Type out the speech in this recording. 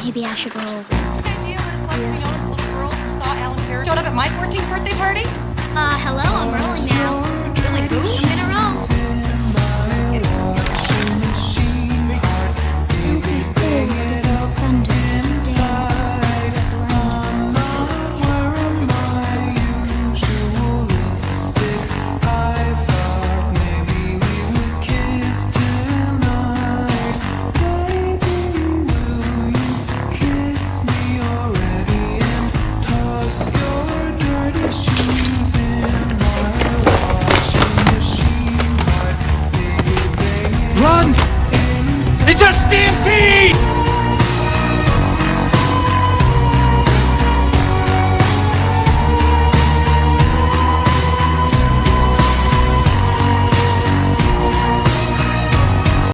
Maybe I should roll. Any idea what it's like to be known as a little girl who saw Alan Carey showed up at my 14th birthday party? Hello, I'm rolling now. Really, who? I'm gonna roll. Don't be fooled, it isn't thunder. Stay Run! It's a stampede!